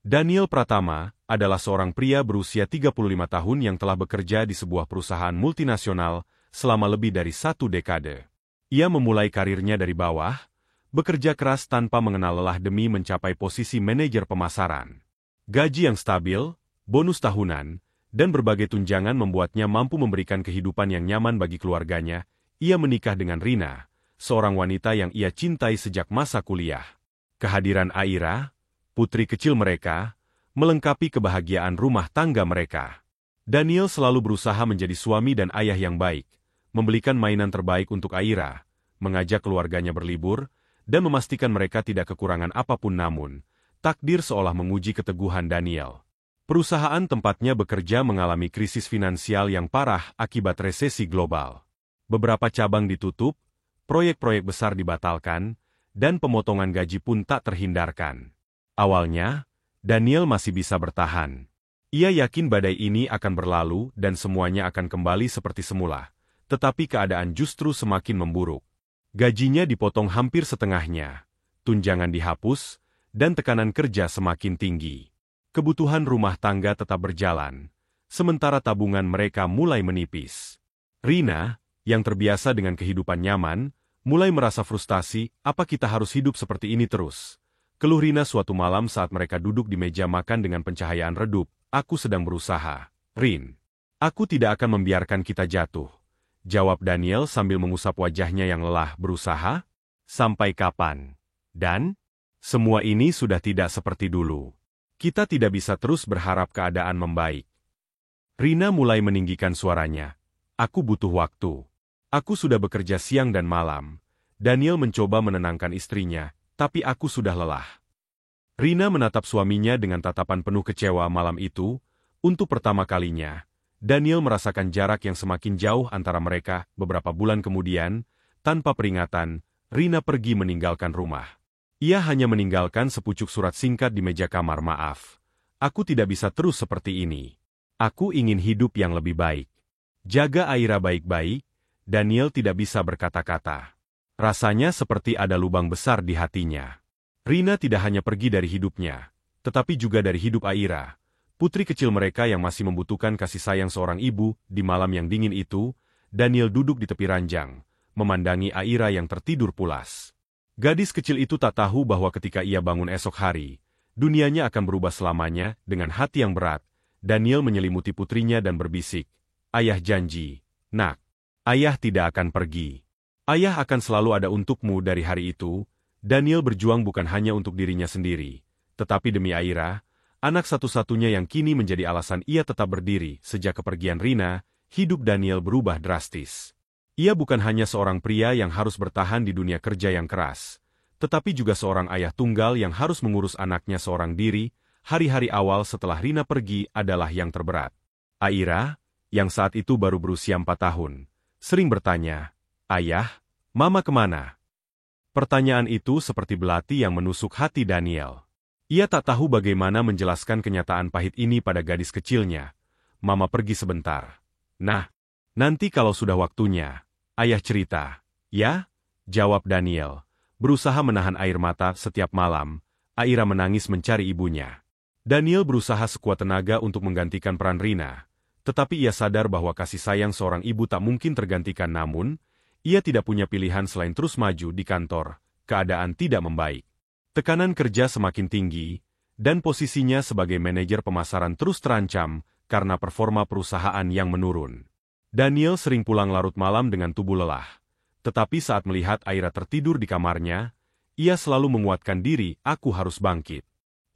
Daniel Pratama adalah seorang pria berusia 35 tahun yang telah bekerja di sebuah perusahaan multinasional selama lebih dari 1 dekade. Ia memulai karirnya dari bawah, bekerja keras tanpa mengenal lelah demi mencapai posisi manajer pemasaran. Gaji yang stabil, bonus tahunan, dan berbagai tunjangan membuatnya mampu memberikan kehidupan yang nyaman bagi keluarganya. Ia menikah dengan Rina, seorang wanita yang ia cintai sejak masa kuliah. Kehadiran Aira, putri kecil mereka, melengkapi kebahagiaan rumah tangga mereka. Daniel selalu berusaha menjadi suami dan ayah yang baik, membelikan mainan terbaik untuk Aira, mengajak keluarganya berlibur, dan memastikan mereka tidak kekurangan apapun. Namun, takdir seolah menguji keteguhan Daniel. Perusahaan tempatnya bekerja mengalami krisis finansial yang parah akibat resesi global. Beberapa cabang ditutup, proyek-proyek besar dibatalkan, dan pemotongan gaji pun tak terhindarkan. Awalnya, Daniel masih bisa bertahan. Ia yakin badai ini akan berlalu dan semuanya akan kembali seperti semula. Tetapi keadaan justru semakin memburuk. Gajinya dipotong hampir setengahnya, tunjangan dihapus, dan tekanan kerja semakin tinggi. Kebutuhan rumah tangga tetap berjalan, sementara tabungan mereka mulai menipis. Rina, yang terbiasa dengan kehidupan nyaman, mulai merasa frustasi. Apa kita harus hidup seperti ini terus? Keluh Rina suatu malam saat mereka duduk di meja makan dengan pencahayaan redup. Aku sedang berusaha, Rin. Aku tidak akan membiarkan kita jatuh, jawab Daniel sambil mengusap wajahnya yang lelah. Berusaha? Sampai kapan? Dan? Semua ini sudah tidak seperti dulu. Kita tidak bisa terus berharap keadaan membaik. Rina mulai meninggikan suaranya. Aku butuh waktu. Aku sudah bekerja siang dan malam. Daniel mencoba menenangkan istrinya. Tapi aku sudah lelah. Rina menatap suaminya dengan tatapan penuh kecewa. Malam itu, untuk pertama kalinya, Daniel merasakan jarak yang semakin jauh antara mereka. Beberapa bulan kemudian, tanpa peringatan, Rina pergi meninggalkan rumah. Ia hanya meninggalkan sepucuk surat singkat di meja kamar. Maaf, aku tidak bisa terus seperti ini. Aku ingin hidup yang lebih baik. Jaga Aira baik-baik. Daniel tidak bisa berkata-kata. Rasanya seperti ada lubang besar di hatinya. Rina tidak hanya pergi dari hidupnya, tetapi juga dari hidup Aira, putri kecil mereka yang masih membutuhkan kasih sayang seorang ibu. Di malam yang dingin itu, Daniel duduk di tepi ranjang, memandangi Aira yang tertidur pulas. Gadis kecil itu tak tahu bahwa ketika ia bangun esok hari, dunianya akan berubah selamanya. Dengan hati yang berat, Daniel menyelimuti putrinya dan berbisik, "Ayah janji, nak. Ayah tidak akan pergi. Ayah akan selalu ada untukmu." Dari hari itu, Daniel berjuang bukan hanya untuk dirinya sendiri, tetapi demi Aira, anak satu-satunya yang kini menjadi alasan ia tetap berdiri. Sejak kepergian Rina, hidup Daniel berubah drastis. Ia bukan hanya seorang pria yang harus bertahan di dunia kerja yang keras, tetapi juga seorang ayah tunggal yang harus mengurus anaknya seorang diri. Hari-hari awal setelah Rina pergi adalah yang terberat. Aira, yang saat itu baru berusia 4 tahun, sering bertanya, "Ayah, Mama kemana?" Pertanyaan itu seperti belati yang menusuk hati Daniel. Ia tak tahu bagaimana menjelaskan kenyataan pahit ini pada gadis kecilnya. "Mama pergi sebentar. Nah, nanti kalau sudah waktunya, Ayah cerita." "Ya?" jawab Daniel, berusaha menahan air mata. Setiap malam, Aira menangis mencari ibunya. Daniel berusaha sekuat tenaga untuk menggantikan peran Rina, tetapi ia sadar bahwa kasih sayang seorang ibu tak mungkin tergantikan. Namun, ia tidak punya pilihan selain terus maju di kantor. Keadaan tidak membaik. Tekanan kerja semakin tinggi, dan posisinya sebagai manajer pemasaran terus terancam karena performa perusahaan yang menurun. Daniel sering pulang larut malam dengan tubuh lelah. Tetapi saat melihat Aira tertidur di kamarnya, ia selalu menguatkan diri, "Aku harus bangkit."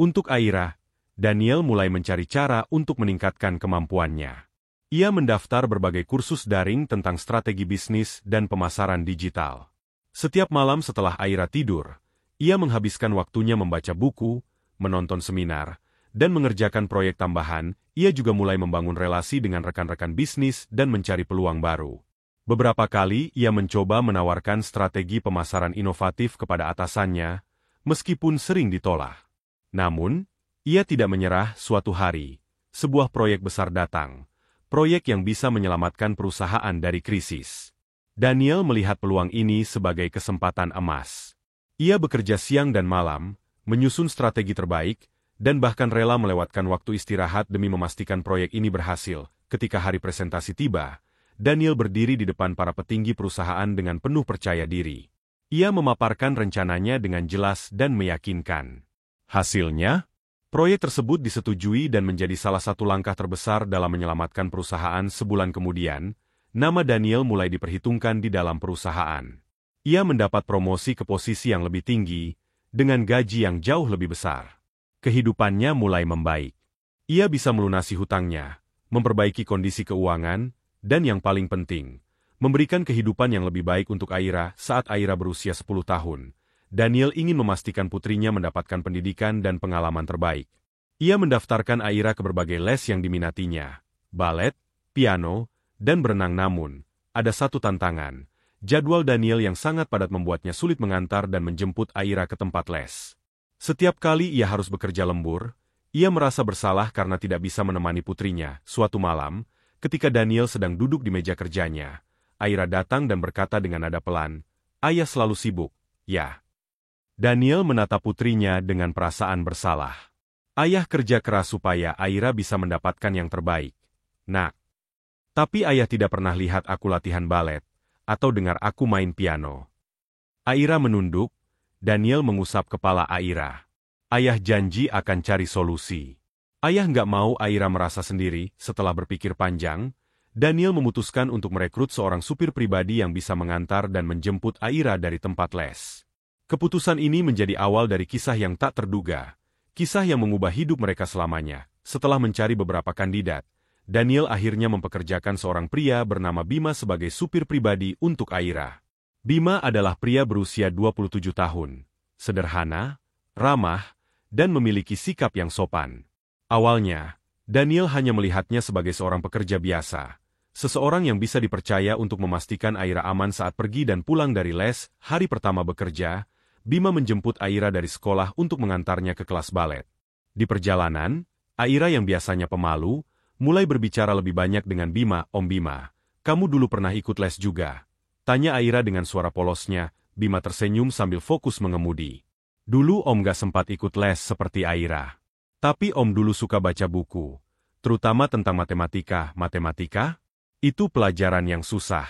Untuk Aira, Daniel mulai mencari cara untuk meningkatkan kemampuannya. Ia mendaftar berbagai kursus daring tentang strategi bisnis dan pemasaran digital. Setiap malam setelah Aira tidur, ia menghabiskan waktunya membaca buku, menonton seminar, dan mengerjakan proyek tambahan. Ia juga mulai membangun relasi dengan rekan-rekan bisnis dan mencari peluang baru. Beberapa kali ia mencoba menawarkan strategi pemasaran inovatif kepada atasannya, meskipun sering ditolak. Namun, ia tidak menyerah. Suatu hari, sebuah proyek besar datang. Proyek yang bisa menyelamatkan perusahaan dari krisis. Daniel melihat peluang ini sebagai kesempatan emas. Ia bekerja siang dan malam, menyusun strategi terbaik, dan bahkan rela melewatkan waktu istirahat demi memastikan proyek ini berhasil. Ketika hari presentasi tiba, Daniel berdiri di depan para petinggi perusahaan dengan penuh percaya diri. Ia memaparkan rencananya dengan jelas dan meyakinkan. Hasilnya, proyek tersebut disetujui dan menjadi salah satu langkah terbesar dalam menyelamatkan perusahaan. Sebulan kemudian, nama Daniel mulai diperhitungkan di dalam perusahaan. Ia mendapat promosi ke posisi yang lebih tinggi, dengan gaji yang jauh lebih besar. Kehidupannya mulai membaik. Ia bisa melunasi hutangnya, memperbaiki kondisi keuangan, dan yang paling penting, memberikan kehidupan yang lebih baik untuk Aira. Saat Aira berusia 10 tahun, Daniel ingin memastikan putrinya mendapatkan pendidikan dan pengalaman terbaik. Ia mendaftarkan Aira ke berbagai les yang diminatinya, balet, piano, dan berenang. Namun, ada satu tantangan, jadwal Daniel yang sangat padat membuatnya sulit mengantar dan menjemput Aira ke tempat les. Setiap kali ia harus bekerja lembur, ia merasa bersalah karena tidak bisa menemani putrinya. Suatu malam, ketika Daniel sedang duduk di meja kerjanya, Aira datang dan berkata dengan nada pelan, "Ayah selalu sibuk, ya." Daniel menatap putrinya dengan perasaan bersalah. "Ayah kerja keras supaya Aira bisa mendapatkan yang terbaik, Nak. Tapi ayah tidak pernah lihat aku latihan balet, atau dengar aku main piano." Aira menunduk, Daniel mengusap kepala Aira. "Ayah janji akan cari solusi." Ayah nggak mau Aira merasa sendiri. Setelah berpikir panjang, Daniel memutuskan untuk merekrut seorang supir pribadi yang bisa mengantar dan menjemput Aira dari tempat les. Keputusan ini menjadi awal dari kisah yang tak terduga, kisah yang mengubah hidup mereka selamanya. Setelah mencari beberapa kandidat, Daniel akhirnya mempekerjakan seorang pria bernama Bima sebagai supir pribadi untuk Aira. Bima adalah pria berusia 27 tahun, sederhana, ramah, dan memiliki sikap yang sopan. Awalnya, Daniel hanya melihatnya sebagai seorang pekerja biasa, seseorang yang bisa dipercaya untuk memastikan Aira aman saat pergi dan pulang dari les. Hari pertama bekerja, Bima menjemput Aira dari sekolah untuk mengantarnya ke kelas balet. Di perjalanan, Aira yang biasanya pemalu, mulai berbicara lebih banyak dengan Bima. "Om Bima, kamu dulu pernah ikut les juga?" tanya Aira dengan suara polosnya. Bima tersenyum sambil fokus mengemudi. "Dulu Om gak sempat ikut les seperti Aira. Tapi Om dulu suka baca buku, terutama tentang matematika." "Matematika? Itu pelajaran yang susah."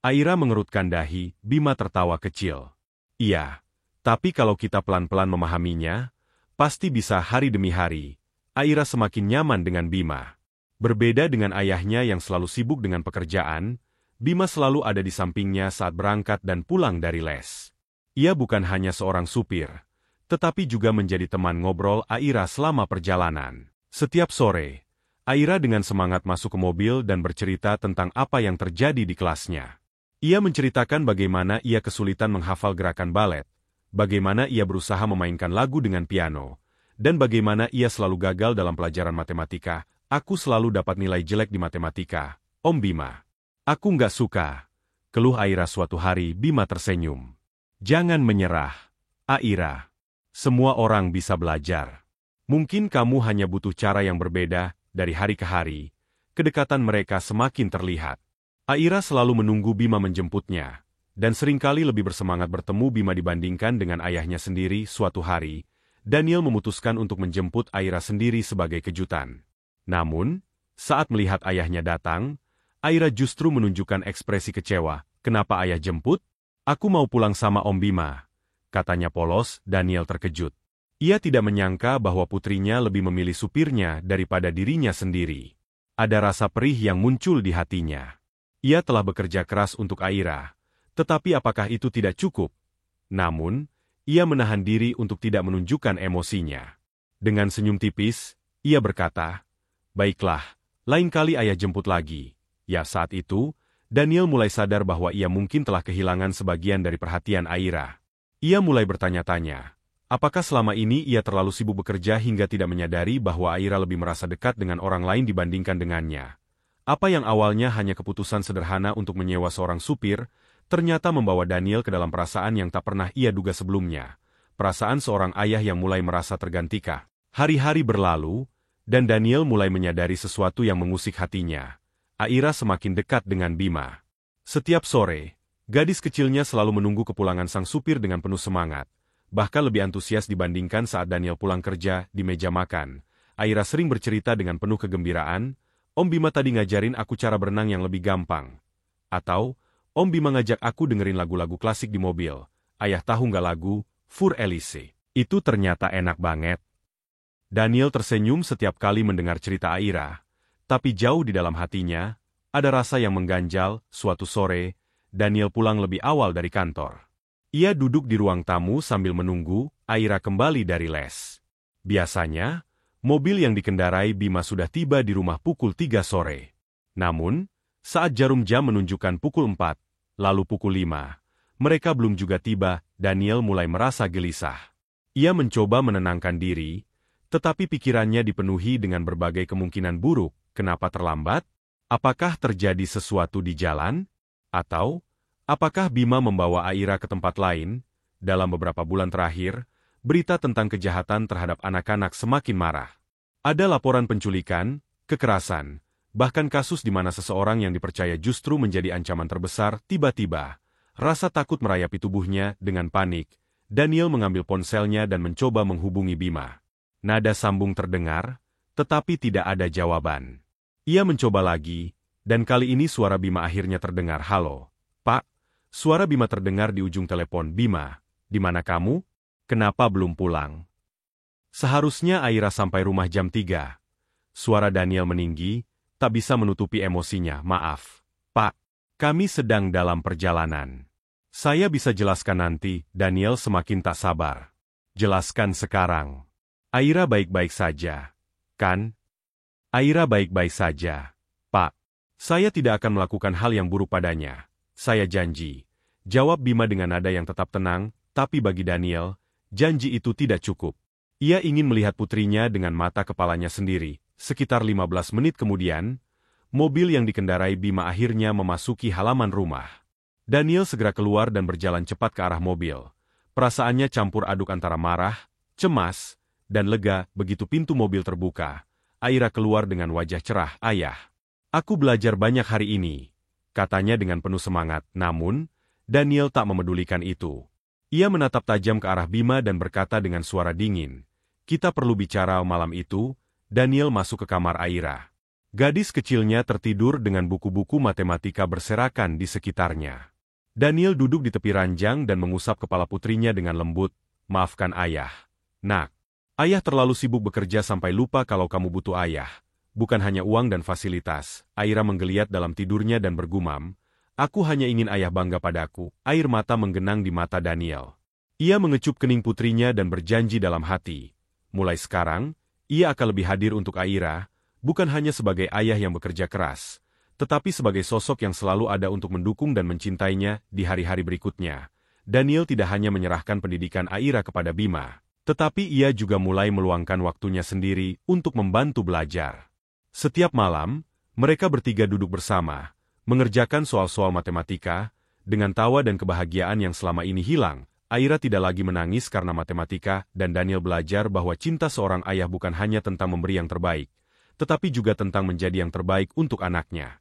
Aira mengerutkan dahi. Bima tertawa kecil. "Iya, tapi kalau kita pelan-pelan memahaminya, pasti bisa." Hari demi hari, Aira semakin nyaman dengan Bima. Berbeda dengan ayahnya yang selalu sibuk dengan pekerjaan, Bima selalu ada di sampingnya saat berangkat dan pulang dari les. Ia bukan hanya seorang supir, tetapi juga menjadi teman ngobrol Aira selama perjalanan. Setiap sore, Aira dengan semangat masuk ke mobil dan bercerita tentang apa yang terjadi di kelasnya. Ia menceritakan bagaimana ia kesulitan menghafal gerakan balet, bagaimana ia berusaha memainkan lagu dengan piano, dan bagaimana ia selalu gagal dalam pelajaran matematika. "Aku selalu dapat nilai jelek di matematika, Om Bima. Aku nggak suka," keluh Aira suatu hari. Bima tersenyum. "Jangan menyerah, Aira. Semua orang bisa belajar. Mungkin kamu hanya butuh cara yang berbeda." Dari hari ke hari, kedekatan mereka semakin terlihat. Aira selalu menunggu Bima menjemputnya, dan seringkali lebih bersemangat bertemu Bima dibandingkan dengan ayahnya sendiri. Suatu hari, Daniel memutuskan untuk menjemput Aira sendiri sebagai kejutan. Namun, saat melihat ayahnya datang, Aira justru menunjukkan ekspresi kecewa. "Kenapa ayah jemput?" "Aku mau pulang sama Om Bima," katanya polos. Daniel terkejut. Ia tidak menyangka bahwa putrinya lebih memilih supirnya daripada dirinya sendiri. Ada rasa perih yang muncul di hatinya. Ia telah bekerja keras untuk Aira, tetapi apakah itu tidak cukup? Namun, ia menahan diri untuk tidak menunjukkan emosinya. Dengan senyum tipis, ia berkata, "Baiklah, lain kali ayah jemput lagi." Ya, saat itu, Daniel mulai sadar bahwa ia mungkin telah kehilangan sebagian dari perhatian Aira. Ia mulai bertanya-tanya, apakah selama ini ia terlalu sibuk bekerja hingga tidak menyadari bahwa Aira lebih merasa dekat dengan orang lain dibandingkan dengannya. Apa yang awalnya hanya keputusan sederhana untuk menyewa seorang supir, ternyata membawa Daniel ke dalam perasaan yang tak pernah ia duga sebelumnya. Perasaan seorang ayah yang mulai merasa tergantikan. Hari-hari berlalu, dan Daniel mulai menyadari sesuatu yang mengusik hatinya. Aira semakin dekat dengan Bima. Setiap sore, gadis kecilnya selalu menunggu kepulangan sang supir dengan penuh semangat. bahkan lebih antusias dibandingkan saat Daniel pulang kerja di meja makan. Aira sering bercerita dengan penuh kegembiraan, "Om Bima tadi ngajarin aku cara berenang yang lebih gampang." Atau, "Om Bima ngajak aku dengerin lagu-lagu klasik di mobil. Ayah tahu nggak lagu Fur Elise? Itu ternyata enak banget." Daniel tersenyum setiap kali mendengar cerita Aira, tapi jauh di dalam hatinya, ada rasa yang mengganjal. Suatu sore, Daniel pulang lebih awal dari kantor. Ia duduk di ruang tamu sambil menunggu Aira kembali dari les. Biasanya, mobil yang dikendarai Bima sudah tiba di rumah pukul 3 sore. Namun, saat jarum jam menunjukkan pukul 4, lalu pukul 5, mereka belum juga tiba. Daniel mulai merasa gelisah. Ia mencoba menenangkan diri, tetapi pikirannya dipenuhi dengan berbagai kemungkinan buruk. Kenapa terlambat? Apakah terjadi sesuatu di jalan? Atau, apakah Bima membawa Aira ke tempat lain? Dalam beberapa bulan terakhir, berita tentang kejahatan terhadap anak-anak semakin marah. Ada laporan penculikan, kekerasan, bahkan kasus di mana seseorang yang dipercaya justru menjadi ancaman terbesar. Tiba-tiba, rasa takut merayapi tubuhnya. Dengan panik, Daniel mengambil ponselnya dan mencoba menghubungi Bima. Nada sambung terdengar, tetapi tidak ada jawaban. Ia mencoba lagi, dan kali ini suara Bima akhirnya terdengar. "Halo, Pak." Suara Bima terdengar di ujung telepon. "Bima, di mana kamu? Kenapa belum pulang?" "Seharusnya Aira sampai rumah jam 3. Suara Daniel meninggi, tak bisa menutupi emosinya. "Maaf, Pak. Kami sedang dalam perjalanan. Saya bisa jelaskan nanti." Daniel semakin tak sabar. "Jelaskan sekarang. Aira baik-baik saja, kan?" "Aira baik-baik saja, Pak. Saya tidak akan melakukan hal yang buruk padanya. Saya janji," jawab Bima dengan nada yang tetap tenang. Tapi bagi Daniel, janji itu tidak cukup. Ia ingin melihat putrinya dengan mata kepalanya sendiri. Sekitar 15 menit kemudian, mobil yang dikendarai Bima akhirnya memasuki halaman rumah. Daniel segera keluar dan berjalan cepat ke arah mobil. Perasaannya campur aduk antara marah, cemas, dan lega. Begitu pintu mobil terbuka, Aira keluar dengan wajah cerah. "Ayah, aku belajar banyak hari ini," katanya dengan penuh semangat. Namun, Daniel tak memedulikan itu. Ia menatap tajam ke arah Bima dan berkata dengan suara dingin, "Kita perlu bicara malam itu." Daniel masuk ke kamar Aira. Gadis kecilnya tertidur dengan buku-buku matematika berserakan di sekitarnya. Daniel duduk di tepi ranjang dan mengusap kepala putrinya dengan lembut. "Maafkan ayah, Nak. Ayah terlalu sibuk bekerja sampai lupa kalau kamu butuh ayah. Bukan hanya uang dan fasilitas." Aira menggeliat dalam tidurnya dan bergumam, "Aku hanya ingin ayah bangga padaku." Air mata menggenang di mata Daniel. Ia mengecup kening putrinya dan berjanji dalam hati, mulai sekarang, ia akan lebih hadir untuk Aira, bukan hanya sebagai ayah yang bekerja keras, tetapi sebagai sosok yang selalu ada untuk mendukung dan mencintainya di hari-hari berikutnya. Daniel tidak hanya menyerahkan pendidikan Aira kepada Bima, tetapi ia juga mulai meluangkan waktunya sendiri untuk membantu belajar. Setiap malam, mereka bertiga duduk bersama, mengerjakan soal-soal matematika. Dengan tawa dan kebahagiaan yang selama ini hilang, Aira tidak lagi menangis karena matematika, dan Daniel belajar bahwa cinta seorang ayah bukan hanya tentang memberi yang terbaik, tetapi juga tentang menjadi yang terbaik untuk anaknya.